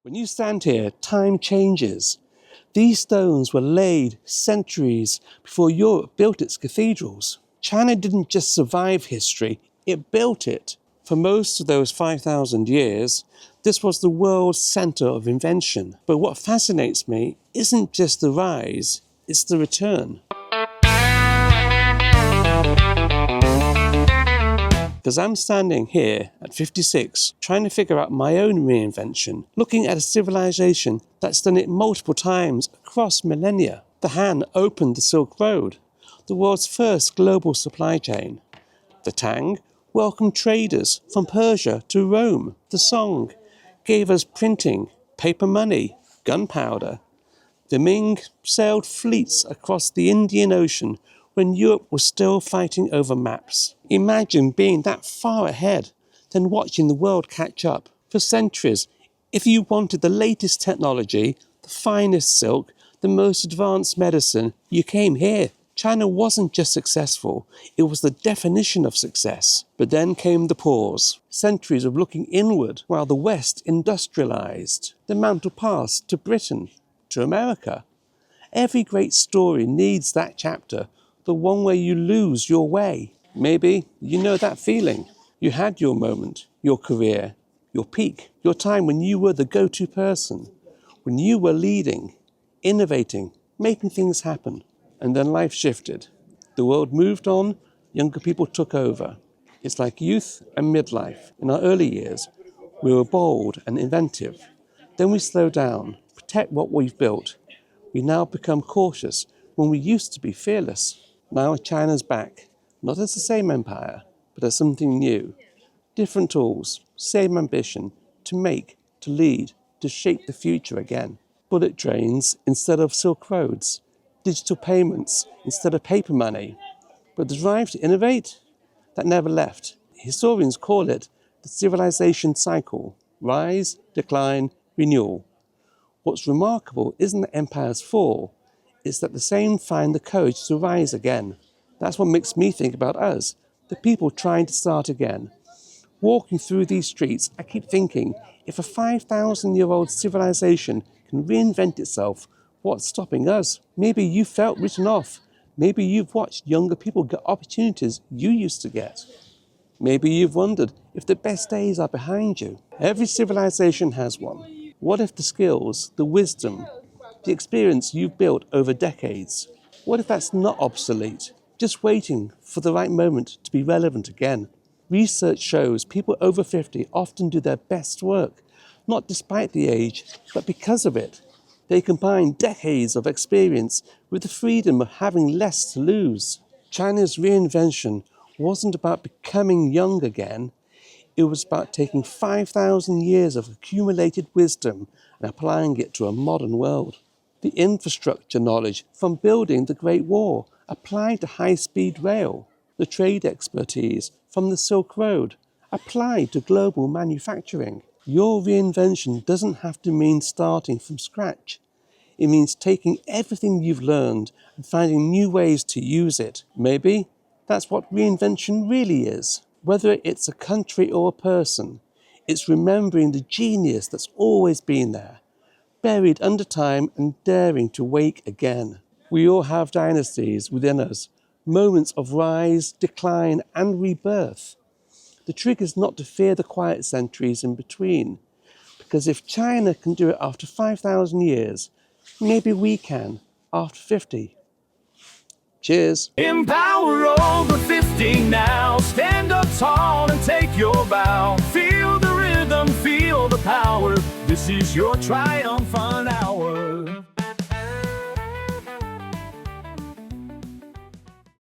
When you stand here, time changes. These stones were laid centuries before Europe built its cathedrals. China didn't just survive history, it built it. For most of those 5,000 years, this was the world's center of invention. But what fascinates me isn't just the rise, it's the return. Because I'm standing here at 56, trying to figure out my own reinvention, looking at a civilization that's done it multiple times across millennia. The Han opened the Silk Road, the world's first global supply chain. The Tang welcomed traders from Persia to Rome. The Song gave us printing, paper money, gunpowder. The Ming sailed fleets across the Indian Ocean when Europe was still fighting over maps. Imagine being that far ahead, then watching the world catch up. For centuries, if you wanted the latest technology, the finest silk, the most advanced medicine, you came here. China wasn't just successful, it was the definition of success. But then came the pause. Centuries of looking inward while the West industrialized. The mantle passed to Britain, to America. Every great story needs that chapter, the one where you lose your way. Maybe you know that feeling. You had your moment, your career, your peak, your time when you were the go-to person, when you were leading, innovating, making things happen. And then life shifted. The world moved on, younger people took over. It's like youth and midlife. In our early years, we were bold and inventive. Then we slow down, protect what we've built. We now become cautious when we used to be fearless. Now China's back, not as the same empire, but as something new. Different tools, same ambition, to make, to lead, to shape the future again. Bullet trains instead of silk roads, digital payments instead of paper money. But the drive to innovate, that never left. Historians call it the civilization cycle, rise, decline, renewal. What's remarkable isn't that empires fall, it's that the same find the courage to rise again. That's what makes me think about us, the people trying to start again. Walking through these streets, I keep thinking, if a 5,000-year-old civilization can reinvent itself, what's stopping us? Maybe you felt written off. Maybe you've watched younger people get opportunities you used to get. Maybe you've wondered if the best days are behind you. Every civilization has one. What if the skills, the wisdom, the experience you've built over decades, what if that's not obsolete, just waiting for the right moment to be relevant again? Research shows people over 50 often do their best work, not despite the age, but because of it. They combine decades of experience with the freedom of having less to lose. China's reinvention wasn't about becoming young again. It was about taking 5,000 years of accumulated wisdom and applying it to a modern world. The infrastructure knowledge from building the Great Wall applied to high-speed rail. The trade expertise from the Silk Road applied to global manufacturing. Your reinvention doesn't have to mean starting from scratch. It means taking everything you've learned and finding new ways to use it. Maybe that's what reinvention really is. Whether it's a country or a person, it's remembering the genius that's always been there, buried under time and daring to wake again. We all have dynasties within us, moments of rise, decline, and rebirth. The trick is not to fear the quiet centuries in between, because if China can do it after 5,000 years, maybe we can after 50. Cheers. Empower over 50 now. Stand up tall and take your bow. Feel the rhythm, feel the power. This is your triumphant